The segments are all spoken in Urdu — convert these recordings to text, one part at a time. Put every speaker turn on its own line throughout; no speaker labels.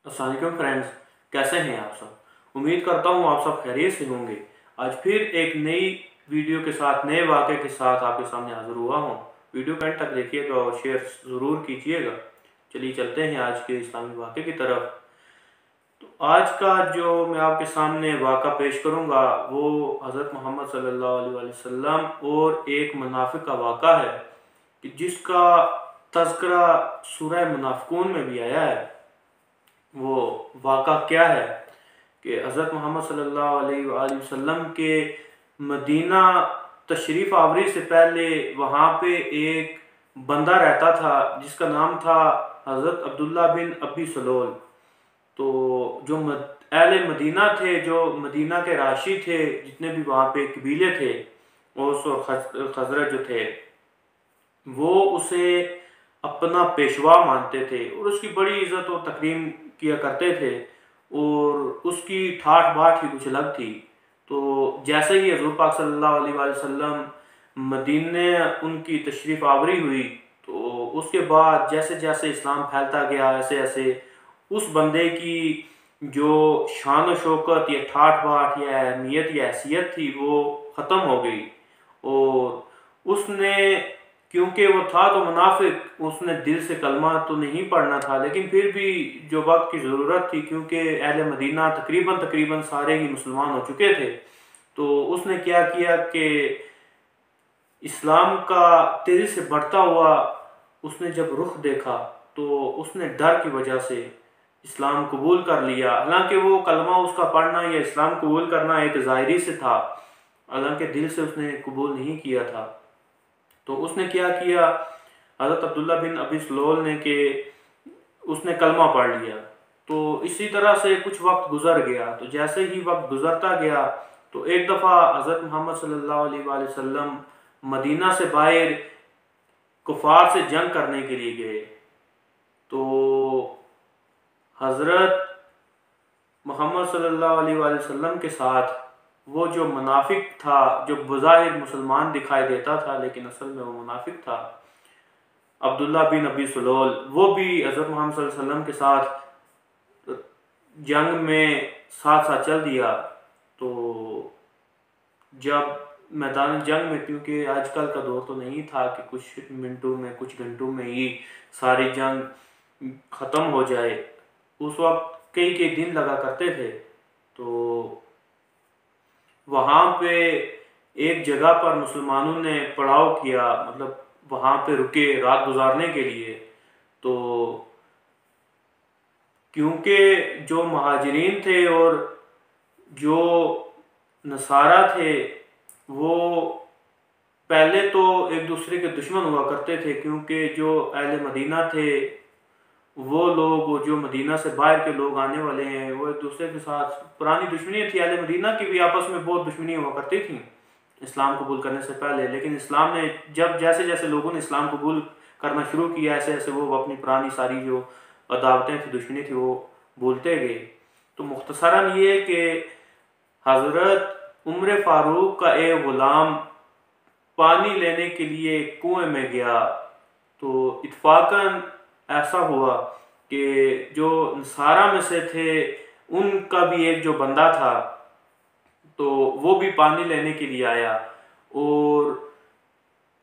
السلام علیکم فرینڈز، کیسے ہیں آپ سب؟ امید کرتا ہوں آپ سب خیریت سے ہوں گے۔ آج پھر ایک نئی ویڈیو کے ساتھ، نئے واقعے کے ساتھ آپ کے سامنے حاضر ہوا ہوں۔ ویڈیو کو اینڈ تک دیکھیے گا اور شیئر ضرور کیجیے گا۔ چلیے چلتے ہیں آج کے اسلامی واقعے کی طرف۔ تو آج کا جو میں آپ کے سامنے واقعہ پیش کروں گا وہ حضرت محمد صلی اللہ علیہ وسلم اور ایک منافق کا واقعہ ہے، جس کا تذکرہ سورہ منافقون میں بھی آیا ہے۔ وہ واقعہ کیا ہے کہ حضرت محمد صلی اللہ علیہ وآلہ وسلم کے مدینہ تشریف آوری سے پہلے وہاں پہ ایک بندہ رہتا تھا جس کا نام تھا حضرت عبداللہ بن ابی سلول۔ تو جو اہل مدینہ تھے، جو مدینہ کے راشی تھے، جتنے بھی وہاں پہ قبیلے تھے، اوس اور خزرج جو تھے، وہ اسے اپنا پیشوا مانتے تھے اور اس کی بڑی عزت اور تکریم کیا کرتے تھے، اور اس کی ٹھاٹ باٹ ہی کچھ الگ تھی۔ تو جیسے ہی حضور پاک صلی اللہ علیہ وآلہ وسلم مدینہ ان کی تشریف آوری ہوئی، تو اس کے بعد جیسے جیسے اسلام پھیلتا گیا، ایسے ایسے اس بندے کی جو شان و شوکت یا ٹھاٹ باٹ یا اہمیت یا حیثیت تھی وہ ختم ہو گئی۔ اور اس نے، کیونکہ وہ تھا تو منافق، اس نے دل سے کلمہ تو نہیں پڑھنا تھا، لیکن پھر بھی جو وقت کی ضرورت تھی، کیونکہ اہل مدینہ تقریباً سارے ہی مسلمان ہو چکے تھے، تو اس نے کیا کیا کہ اسلام کا تیزی سے بڑھتا ہوا اس نے جب رخ دیکھا تو اس نے ڈر کی وجہ سے اسلام قبول کر لیا۔ حالانکہ وہ کلمہ اس کا پڑھنا یا اسلام قبول کرنا ایک ظاہری سے تھا، حالانکہ دل سے اس نے قبول نہیں کیا تھا۔ تو اس نے کیا کیا حضرت عبداللہ بن ابی سلول نے کہ اس نے کلمہ پڑھ لیا۔ تو اسی طرح سے کچھ وقت گزر گیا، تو جیسے ہی وقت گزرتا گیا تو ایک دفعہ حضرت محمد صلی اللہ علیہ وآلہ وسلم مدینہ سے باہر کفار سے جنگ کرنے کے لیے گئے۔ تو حضرت محمد صلی اللہ علیہ وآلہ وسلم کے ساتھ وہ جو منافق تھا، جو بظاہر مسلمان دکھائی دیتا تھا لیکن اصل میں وہ منافق تھا، عبداللہ بن ابی سلول، وہ بھی حضرت محمد صلی اللہ علیہ وسلم کے ساتھ جنگ میں ساتھ چل دیا۔ تو جب میدان جنگ میں، کیونکہ آج کل کا دور تو نہیں تھا کہ کچھ منٹوں میں، کچھ گھنٹوں میں ہی ساری جنگ ختم ہو جائے، اس وقت کئی کئی دن لگا کرتے تھے۔ تو وہاں پہ ایک جگہ پر مسلمانوں نے پڑاؤ کیا، مطلب وہاں پہ رکے رات گزارنے کے لیے۔ تو کیونکہ جو مہاجرین تھے اور جو نصارہ تھے وہ پہلے تو ایک دوسرے کے دشمن ہوا کرتے تھے، کیونکہ جو اہل مدینہ تھے، وہ لوگ جو مدینہ سے باہر کے لوگ آنے والے ہیں، وہ ایک دوسرے کے ساتھ پرانی دشمنی تھی۔ اہل مدینہ کی بھی آپس میں بہت دشمنی ہوا کرتی تھیں اسلام قبول کرنے سے پہلے، لیکن اسلام نے جب جیسے جیسے لوگوں نے اسلام قبول کرنا شروع کیا، ایسے ایسے وہ اپنی پرانی ساری جو عداوتیں تھیں، دشمنی تھی، وہ بھولتے گئے۔ تو مختصراً یہ کہ حضرت عمر فاروق کا ایک غلام پانی لینے کے لیے کنویں میں گیا، تو اتفاقاً ایسا ہوا کہ جو نصارہ میں سے تھے ان کا بھی ایک جو بندہ تھا، تو وہ بھی پانی لینے کے لیے آیا، اور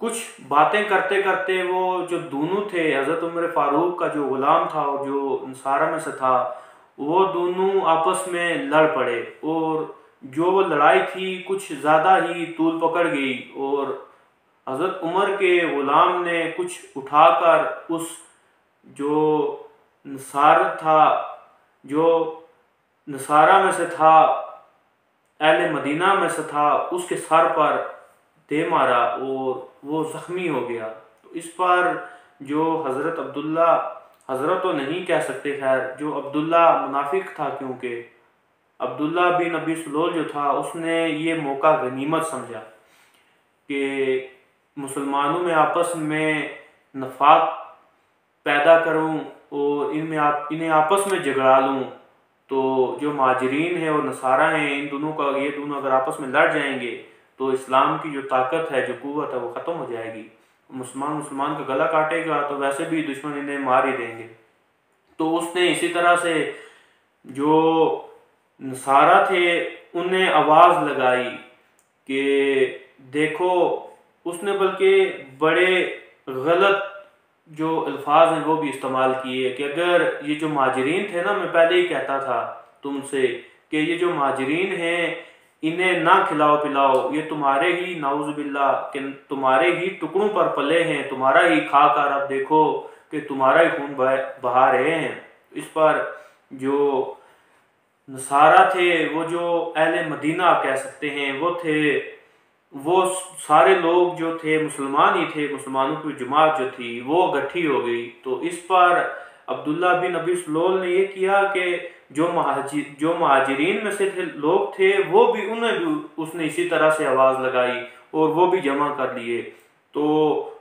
کچھ باتیں کرتے کرتے وہ جو دونوں تھے، حضرت عمر فاروق کا جو غلام تھا اور جو نصارہ میں سے تھا، وہ دونوں آپس میں لڑ پڑے، اور جو وہ لڑائی تھی کچھ زیادہ ہی طول پکڑ گئی، اور حضرت عمر کے غلام نے کچھ اٹھا کر اس جو نصار تھا، جو نصارہ میں سے تھا، اہل مدینہ میں سے تھا، اس کے سر پر دے مارا اور وہ زخمی ہو گیا۔ تو اس پر جو حضرت عبداللہ، حضرت تو نہیں کہہ سکتے، خیر جو عبداللہ منافق تھا، کیونکہ عبداللہ بن ابی سلول جو تھا، اس نے یہ موقع غنیمت سمجھا کہ مسلمانوں میں آپس میں نفاق پیدا کروں اور انہیں آپس میں جھگڑا لوں، تو جو مہاجرین ہیں اور نصارہ ہیں، یہ دونوں اگر آپس میں لڑ جائیں گے تو اسلام کی جو طاقت ہے، جو قوت ہے، وہ ختم ہو جائے گی۔ مسلمان کا گلا کاٹے گا تو ویسے بھی دشمن انہیں مار ہی دیں گے۔ تو اس نے اسی طرح سے جو نصارہ تھے انہیں آواز لگائی کہ دیکھو، اس نے بلکہ بڑے غلط جو الفاظ ہیں وہ بھی استعمال کیے کہ اگر یہ جو مہاجرین تھے نا، میں پہلے ہی کہتا تھا تم سے کہ یہ جو مہاجرین ہیں انہیں نہ کھلاؤ پلاؤ، یہ تمہارے ہی نعوذ باللہ کہ تمہارے ہی ٹکڑوں پر پلے ہیں، تمہارا ہی کھا کر اب دیکھو کہ تمہارا ہی خون بہا رہے ہیں۔ اس پر جو نصارہ تھے، وہ جو اہل مدینہ آپ کہہ سکتے ہیں، وہ سارے لوگ جو تھے مسلمان ہی تھے، مسلمانوں کی جماعت جو تھی وہ اکٹھی ہو گئی۔ تو اس پر عبداللہ بن ابی سلول نے یہ کیا کہ جو مہاجرین میں سے لوگ تھے وہ بھی انہیں بھی اس نے اسی طرح سے آواز لگائی اور وہ بھی جمع کر لیے۔ تو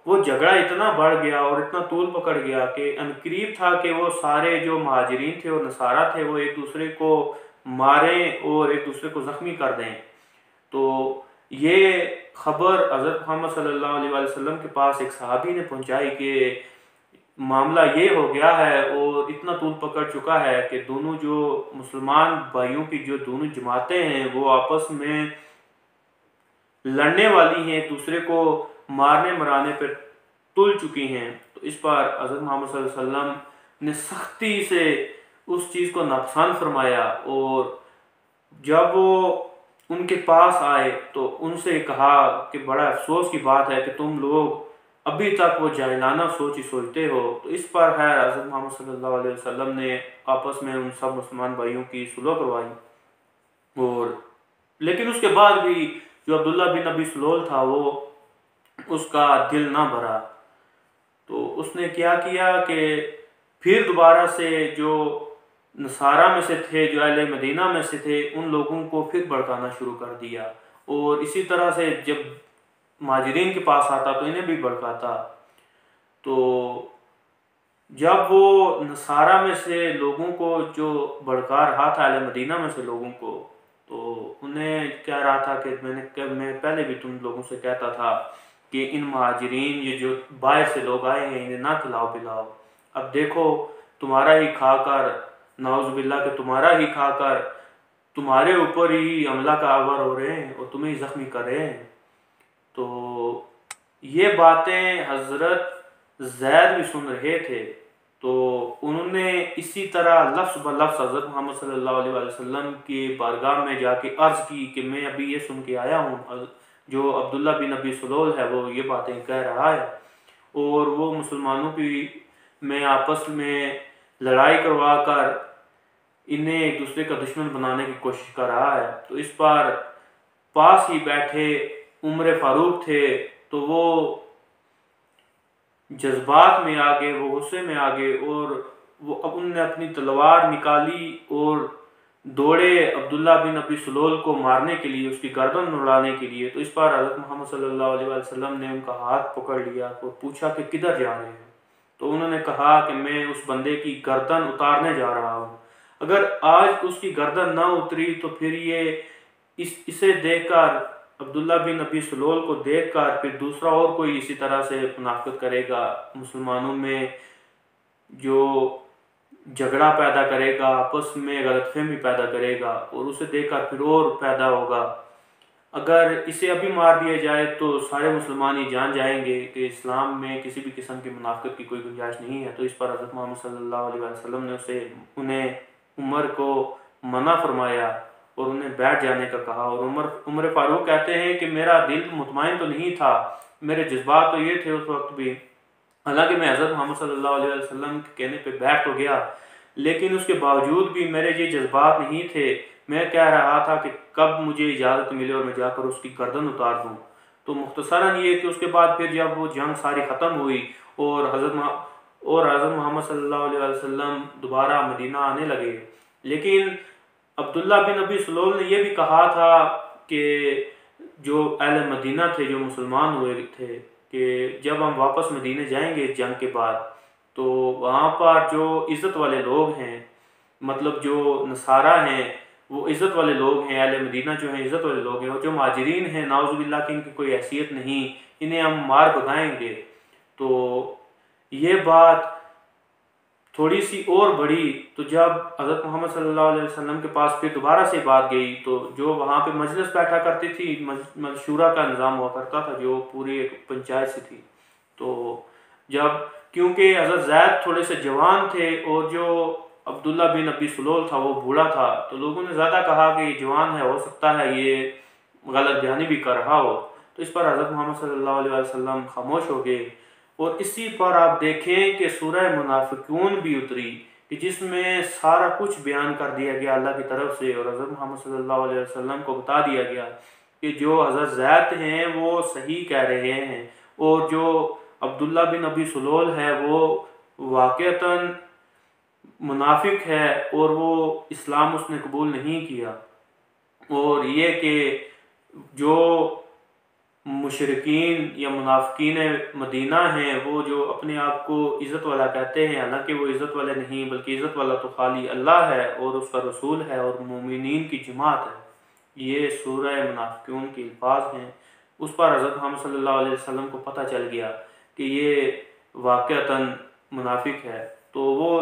وہ جھگڑا اتنا بڑھ گیا اور اتنا طول پکڑ گیا کہ عنقریب تھا کہ وہ سارے جو مہاجرین تھے اور نصارہ تھے وہ ایک دوسرے کو ماریں اور ایک دوسرے کو زخمی کر دیں۔ تو یہ خبر حضرت محمد صلی اللہ علیہ وسلم کے پاس ایک صحابی نے پہنچائی کہ معاملہ یہ ہو گیا ہے اور اتنا طول پکڑ چکا ہے کہ دونوں جو مسلمان بھائیوں کی جو دونوں جماعتیں ہیں وہ آپس میں لڑنے والی ہیں، دوسرے کو مارنے مرانے پر تل چکی ہیں۔ تو اس پر حضرت محمد صلی اللہ علیہ وسلم نے سختی سے اس چیز کو ناپسند فرمایا، اور جب وہ ان کے پاس آئے تو ان سے کہا کہ بڑا افسوس کی بات ہے کہ تم لوگ ابھی تک وہ جاہلانہ سوچ ہی سوچتے ہو۔ تو اس پر ہے حضرت محمد صلی اللہ علیہ وسلم نے آپس میں ان سب مسلمان بھائیوں کی صلح کروائی، اور لیکن اس کے بعد بھی جو عبداللہ بن ابی سلول تھا وہ اس کا دل نہ بھرا۔ تو اس نے کیا کیا کہ پھر دوبارہ سے جو نصارہ میں سے تھے، جو اہل مدینہ میں سے تھے، ان لوگوں کو پھر بھڑکانا شروع کر دیا، اور اسی طرح سے جب مہاجرین کے پاس آتا تو انہیں بھی بھڑکاتا۔ تو جب وہ نصارہ میں سے لوگوں کو جو بھڑکا رہا تھا، اہل مدینہ میں سے لوگوں کو، تو انہیں کہہ رہا تھا کہ میں پہلے بھی تم لوگوں سے کہتا تھا کہ ان مہاجرین یہ جو باہر سے لوگ آئے ہیں انہیں نہ کھلاؤ پلاؤ، اب دیکھو تمہارا ہی کھا کر، نعوذ باللہ کہ تمہارا ہی کھا کر تمہارے اوپر ہی حملہ کا آور ہو رہے ہیں اور تمہیں زخمی کر رہے ہیں۔ تو یہ باتیں حضرت زید بھی سن رہے تھے، تو انہوں نے اسی طرح لفظ بلفظ حضرت محمد صلی اللہ علیہ وسلم کی بارگاہ میں جا کے عرض کی کہ میں ابھی یہ سن کے آیا ہوں، جو عبداللہ بن ابی سلول ہے وہ یہ باتیں کہہ رہا ہے، اور وہ مسلمانوں کی میں آپس میں لڑائی کروا کر انہیں ایک دوسرے کا دشمن بنانے کی کوشش کر رہا ہے۔ تو اس پر پاس ہی بیٹھے عمر فاروق تھے، تو وہ جذبات میں آگے، وہ غصے میں آگے، اور وہ اب انہوں نے اپنی تلوار نکالی اور دوڑے عبداللہ بن ابی سلول کو مارنے کے لیے، اس کی گردن اڑانے کے لیے۔ تو اس پر حضرت محمد صلی اللہ علیہ وسلم نے ان کا ہاتھ پکڑ لیا اور پوچھا کہ کدھر جا رہے ہیں؟ تو انہوں نے کہا کہ میں اس بندے کی گردن اتارنے جا رہا ہوں، اگر آج اس کی گردن نہ اتری تو پھر یہ اسے دیکھ کر، عبداللہ بن ابی سلول کو دیکھ کر، پھر دوسرا اور کوئی اسی طرح سے منافقت کرے گا، مسلمانوں میں جو جھگڑا پیدا کرے گا، آپس میں غلط فہمی پیدا کرے گا، اور اسے دیکھ کر پھر اور پیدا ہوگا۔ اگر اسے ابھی مار دیا جائے تو سارے مسلمان ہی جان جائیں گے کہ اسلام میں کسی بھی قسم کی منافقت کی کوئی گنجائش نہیں ہے۔ تو اس پر حضرت محمد صلی اللہ علیہ وسلم نے انہیں عمر کو منع فرمایا اور انہیں بیٹھ جانے کا کہا، اور عمر فاروق کہتے ہیں کہ میرا دل مطمئن تو نہیں تھا، میرے جذبات تو یہ تھے اس وقت بھی، حالانکہ میں حضرت محمد صلی اللہ علیہ وسلم کے کہنے پہ بیٹھ تو گیا، لیکن اس کے باوجود بھی میرے یہ جذبات نہیں تھے، میں کہہ رہا تھا کہ کب مجھے اجازت ملے اور میں جا کر اس کی گردن اتار دوں۔ تو مختصراً یہ کہ اس کے بعد پھر جب وہ جنگ ساری ختم ہوئی اور حضرت محمد صلی اللہ علیہ وسلم دوبارہ مدینہ آنے لگے، لیکن عبداللہ بن ابی سلول نے یہ بھی کہا تھا کہ جو اہل مدینہ تھے، جو مسلمان ہوئے تھے، کہ جب ہم واپس مدینہ جائیں گے جنگ کے بعد تو وہاں پر جو عزت والے لوگ ہیں، مطلب جو نصارہ ہیں وہ عزت والے لوگ ہیں، اہل مدینہ جو ہیں عزت والے لوگ ہیں، اور جو مہاجرین ہیں نعوذ باللہ کہ ان کی کوئی حیثیت نہیں، انہیں ہم مار بھگائیں گے۔ تو یہ بات تھوڑی سی اور بڑھی تو جب حضرت محمد صلی اللہ علیہ وسلم کے پاس پھر دوبارہ سے بات گئی تو جو وہاں پہ مجلس بیٹھا کرتی تھی، مشورہ کا نظام ہوا کرتا تھا جو پوری ایک پنچایت سے تھی، تو جب کیونکہ حضرت زید تھوڑے سے جوان تھے اور جو عبداللہ بن ابی سلول تھا وہ بوڑھا تھا، تو لوگوں نے زیادہ کہا کہ یہ جوان ہے، ہو سکتا ہے یہ غلط بیانی بھی کر رہا ہو، تو اس پر حضرت محمد صلی اللہ علیہ وسلم خاموش ہو گئے۔ اور اسی پر آپ دیکھیں کہ سورہ منافقون بھی اتری کہ جس میں سارا کچھ بیان کر دیا گیا اللہ کی طرف سے، اور حضرت محمد صلی اللہ علیہ وسلم کو بتا دیا گیا کہ جو حضرت زید ہیں وہ صحیح کہہ رہے ہیں، اور جو عبداللہ بن ابی سلول ہے وہ واقعتاً منافق ہے اور وہ اسلام اس نے قبول نہیں کیا۔ اور یہ کہ جو مشرکین یا منافقین مدینہ ہیں وہ جو اپنے آپ کو عزت والا کہتے ہیں، حالانکہ وہ عزت والے نہیں بلکہ عزت والا تو خالی اللہ ہے اور اس کا رسول ہے اور مومنین کی جماعت ہے، یہ سورہ منافقون کی الفاظ ہیں۔ اس پر حضرت محمد صلی اللہ علیہ وسلم کو پتہ چل گیا کہ یہ واقعتاً منافق ہے، تو وہ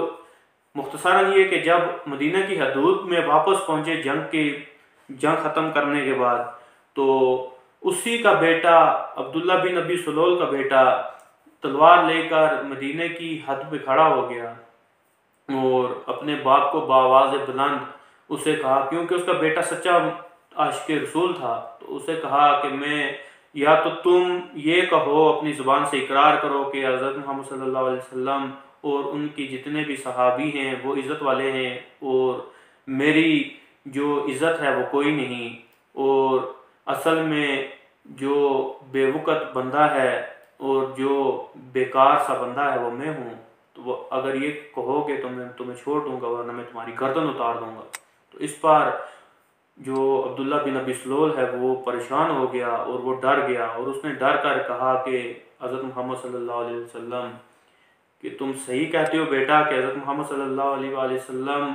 مختصراً یہ کہ جب مدینہ کی حدود میں واپس پہنچے جنگ ختم کرنے کے بعد، تو اسی کا بیٹا عبداللہ بن ابی سلول کا بیٹا تلوار لے کر مدینہ کی حد پہ کھڑا ہو گیا اور اپنے باپ کو بآواز بلند اسے کہا، کیونکہ اس کا بیٹا سچا عاشق رسول تھا، تو اسے کہا کہ میں یا تو تم یہ کہو اپنی زبان سے اقرار کرو کہ حضرت محمد صلی اللہ علیہ وسلم اور ان کی جتنے بھی صحابی ہیں وہ عزت والے ہیں اور میری جو عزت ہے وہ کوئی نہیں، اور اصل میں جو بے وقت بندہ ہے اور جو بیکار سا بندہ ہے وہ میں ہوں، تو وہ اگر یہ کہو گے تو میں تمہیں چھوڑ دوں گا ورنہ میں تمہاری گردن اتار دوں گا۔ تو اس پر جو عبداللہ بن ابی سلول ہے وہ پریشان ہو گیا اور وہ ڈر گیا، اور اس نے ڈر کر کہا کہ حضرت محمد صلی اللہ علیہ وسلم کہ تم صحیح کہتے ہو بیٹا کہ حضرت محمد صلی اللہ علیہ وسلم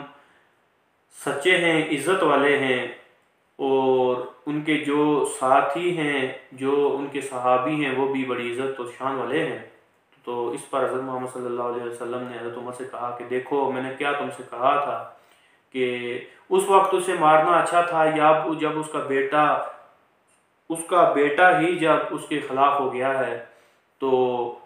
سچے ہیں، عزت والے ہیں، اور ان کے جو ساتھی ہیں جو ان کے صحابی ہیں وہ بھی بڑی عزت و شان والے ہیں۔ تو اس پر حضرت محمد صلی اللہ علیہ وسلم نے حضرت عمر سے کہا کہ دیکھو میں نے کیا تم سے کہا تھا کہ اس وقت اسے مارنا اچھا تھا، یا جب اس کا بیٹا ہی جب اس کے خلاف ہو گیا ہے تو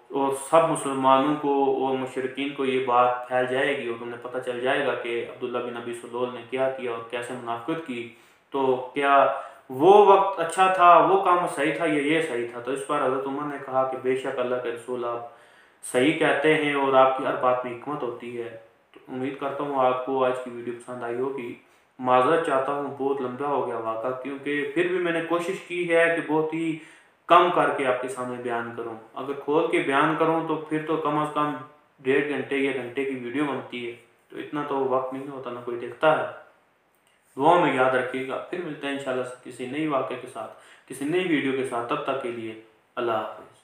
اور سب مسلمانوں کو اور مشرکین کو یہ بات پھیل جائے گی اور انہیں پتہ چل جائے گا کہ عبداللہ بن ابی سلول نے کیا کیا اور کیسے منافقت کی، تو کیا وہ وقت اچھا تھا، وہ کام صحیح تھا یا یہ صحیح تھا؟ تو اس پر حضرت عمر نے کہا کہ بے شک اللہ کے رسول آپ صحیح کہتے ہیں اور آپ کی ہر بات میں حکمت ہوتی ہے۔ تو امید کرتا ہوں آپ کو آج کی ویڈیو پسند آئی ہوگی۔ معذرت چاہتا ہوں بہت لمبا ہو گیا واقعہ، کیونکہ پھر بھی میں نے کوشش کی ہے کہ بہت ہی کم کر کے آپ کے سامنے بیان کروں، اگر کھول کے بیان کروں تو پھر تو کم از کم 1.5 گھنٹے یا گھنٹے کی ویڈیو بنتی ہے، تو اتنا تو وقت نہیں ہوتا، نہ کوئی دیکھتا ہے۔ دعاؤں میں یاد رکھیے گا، پھر ملتے ہیں انشاءاللہ کسی نئی واقعے کے ساتھ، کسی نئی ویڈیو کے ساتھ، تب تک کے لیے اللہ حافظ۔